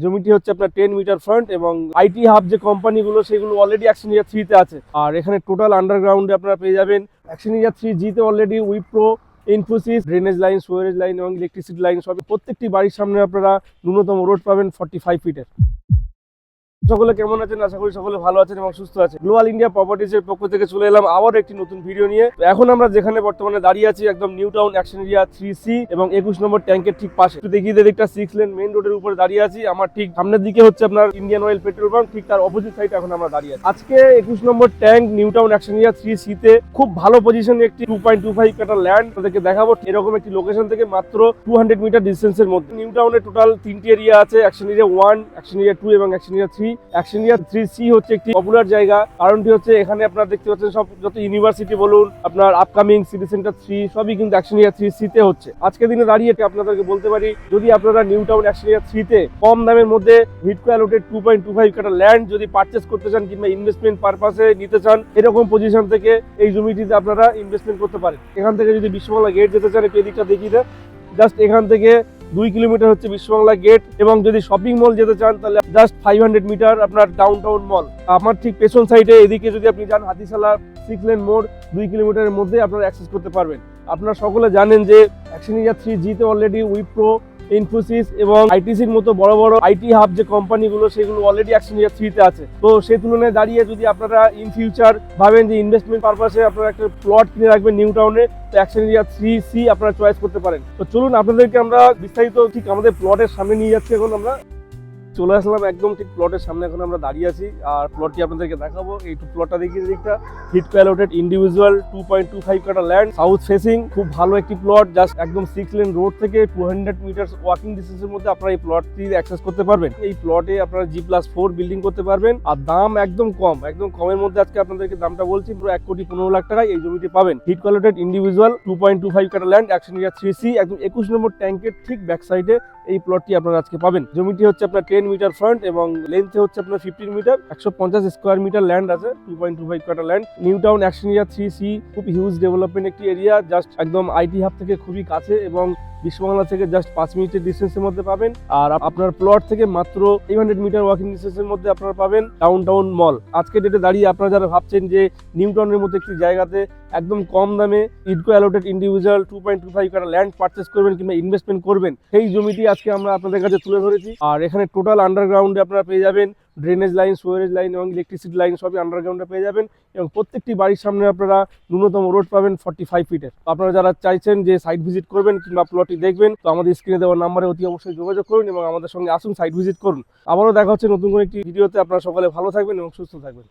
জমিটি হচ্ছে আপনার 10 মিটার ফ্রন্ট এবং আইটি হাব যে কোম্পানিগুলো সেগুলো অলরেডি অ্যাকশনিয়া 3 তে আছে। আর এখানে টোটাল আন্ডারগ্রাউন্ডে আপনারা পেয়ে যাবেন অ্যাকশনিয়া 3 জি তে already Wipro, Infosys, drainage line, Suarez line এবং ইলেকট্রিসিটি লাইন সবই প্রত্যেকটি বাড়ির সামনে আপনারা ন্যূনতম রোড পাবেন 45 ফিটের। সকলে কেমন আছেন? আশা করি সকলে ভালো আছেন এবং সুস্থ আছেন। গ্লোবাল ইন্ডিয়া প্রপার্টিজ এর পক্ষ থেকে চলে এলাম আবার একটি নতুন ভিডিও নিয়ে। এখন আমরা যেখানে বর্তমানে দাঁড়িয়ে আছি একদম নিউ টাউন অ্যাকশনিয়া 3C এবং 21 নম্বর ট্যাঙ্কের ঠিক পাশে। একটু দেখিয়ে দিকটা 6 লেন মেইন রোডের উপরে দাঁড়িয়ে আছি। আমার ঠিক সামনের দিকে হচ্ছে আপনার ইন্ডিয়ান অয়েল পেট্রোল পাম্প, ঠিক তার অপোজিট সাইডে এখন আমরা দাঁড়িয়ে আছি। আজকে 21 নম্বর ট্যাঙ্ক নিউ টাউন অ্যাকশনিয়া 3C তে খুব ভালো পজিশনে একটি 2.25 কাটা ল্যান্ড তাদেরকে দেখাবো। এরকম একটি লোকেশন থেকে মাত্র 200 মিটার ডিস্টেন্সের মধ্যে। নিউ টাউনে টোটাল 3টি এরিয়া আছে, অ্যাকশনিয়া 1, অ্যাকশনিয়া 2 এবং অ্যাকশনিয়া 3। অ্যাকশনিয়া 3C হচ্ছে একটি পপুলার জায়গা, কারণটি হচ্ছে এখানে আপনারা দেখতে পাচ্ছেন সব যত ইউনিভার্সিটি বলুন, আপনার আপকামিং সিটি সেন্টার 3 সবই কিন্তু অ্যাকশনিয়া 3C তে হচ্ছে। আজকের দিনে দাঁড়িয়ে আপনাদেরকে বলতে পারি, যদি আপনারা নিউ টাউন অ্যাকশনিয়া 3 তে কম দামের মধ্যে হিটকো অ্যালোটেড 2.25 কাটা ল্যান্ড যদি পারচেস করতে চান কিংবা ইনভেস্টমেন্ট পারপাসে নিতে চান, এরকম পজিশন থেকে এই জমিটিতে আপনারা ইনভেস্টমেন্ট করতে পারেন। এখান থেকে যদি বিশ্ববাংলা গেট যেতে চান, একটু এদিকটা দেখিয়ে দেন। জাস্ট এখান থেকে 2 কিলোমিটার হচ্ছে বিশ্ববাংলা গেট এবং যদি শপিং মল যেতে চান তাহলে জাস্ট 500 মিটার আপনার ডাউনটাউন মল। আমার ঠিক পেছন সাইডে এদিকে যদি আপনি যান হাতিশালা 6 লেন মোড় 2 কিলোমিটারের মধ্যে আপনারা অ্যাক্সেস করতে পারবেন। আপনারা সকলে জানেন যে অ্যাকশনিয়া 3 জি তে অলরেডি উইপ্রো, ইনফোসিস এবং আইটিসির মতো বড় বড় আইটি হাব যে কোম্পানিগুলো সেগুলো অলরেডি অ্যাকশনিয়া 3 তে আছে। তো সেই তুলনায় দাঁড়িয়ে যদি আপনারা ইন ফিউচার ভাবেন যে ইনভেস্টমেন্ট পারপাসে আপনারা একটা প্লট কিনে রাখবেন নিউ টাউনে, তো অ্যাকশনিয়া 3C আপনারা চয়েস করতে পারেন। তো চলুন আপনাদেরকে আমরা বিস্তারিত ঠিক আমাদের প্লটের সামনে নিয়ে যাচ্ছি। এখন আমরা চলে আসলাম একদম ঠিক প্লটের সামনে, এখন আমরা দাঁড়িয়ে আছি আর প্লটটি আপনাদেরকে দেখাবো। এই প্লটটা দেখিয়ে দিকটা হিটকো অ্যালোটেড ইন্ডিভিজুয়াল 2.25 কাটা ল্যান্ড, সাউথ ফেসিং, খুব ভালো একটি প্লট। জাস্ট একদম 6 লেন রোড থেকে 200 মিটার ওয়াকিং ডিস্টেন্সের মধ্যে আপনারা এই প্লটটি অ্যাক্সেস করতে পারবেন। এই প্লটে আপনারা G+4 বিল্ডিং করতে পারবেন আর দাম একদম কম, একদম কমের মধ্যে আজকে আপনাদেরকে দামটা বলছি, পুরো 1,15,00,000 টাকায় এই জমিটি পাবেন। হিটকো অ্যালোটেড ইন্ডিভিজুয়াল 2.25 কাটা ল্যান্ড অ্যাকশনিয়া 3C একদম 21 নম্বর ট্যাঙ্কের ঠিক ব্যাক সাইডে এই প্লটটি আপনারা আজকে পাবেন। জমিটি হচ্ছে আপনার 10 মিটার ফ্রন্ট এবং লেন্থে হচ্ছে আপনার 15 মিটার, 150 স্কোয়ার মিটার ল্যান্ড আছে, 2.25 কাটা ল্যান্ড। নিউ টাউন অ্যাকশনিয়া 3C খুব হিউজ ডেভেলপমেন্ট একটি এরিয়া, জাস্ট একদম আইটি হাব থেকে খুবই কাছে এবং বিশ্ববাংলা থেকে জাস্ট 5 মিনিটের ডিস্টেন্সের মধ্যে পাবেন। আর আপনার প্লট থেকে মাত্র 300 মিটার ওয়াকিং ডিস্টেন্সের মধ্যে আপনারা পাবেন ডাউনটাউন মল। আজকে ডেটে দাঁড়িয়ে আপনারা যারা ভাবছেন যে নিউ টাউনের মধ্যে একটি জায়গাতে একদম কম দামে হিটকো অ্যালোটেড ইন্ডিভিজুয়াল 2.25 কাটা ল্যান্ড পারচেস করবেন কিংবা ইনভেস্টমেন্ট করবেন, সেই জমিটি আজকে আমরা আপনাদের কাছে তুলে ধরেছি। আর এখানে টোটাল আন্ডারগ্রাউন্ডে আপনারা পেয়ে যাবেন ড্রেনেজ লাইন, সুয়ারেজ লাইন এবং ইলেকট্রিসিটি লাইন সবই আন্ডারগ্রাউন্ডে পেয়ে যাবেন এবং প্রত্যেকটি বাড়ির সামনে আপনারা ন্যূনতম রোড পাবেন 45 ফিটের। আপনারা যারা চাইছেন যে সাইট ভিজিট করবেন কিংবা প্লটটি দেখবেন, তো আমাদের স্ক্রিনে দেওয়ার নাম্বারে অতি অবশ্যই যোগাযোগ করুন এবং আমাদের সঙ্গে আসুন, সাইট ভিজিট করুন। আবারও দেখা হচ্ছে নতুন কোনো একটি ভিডিওতে। আপনারা সকলে ভালো থাকবেন এবং সুস্থ থাকবেন।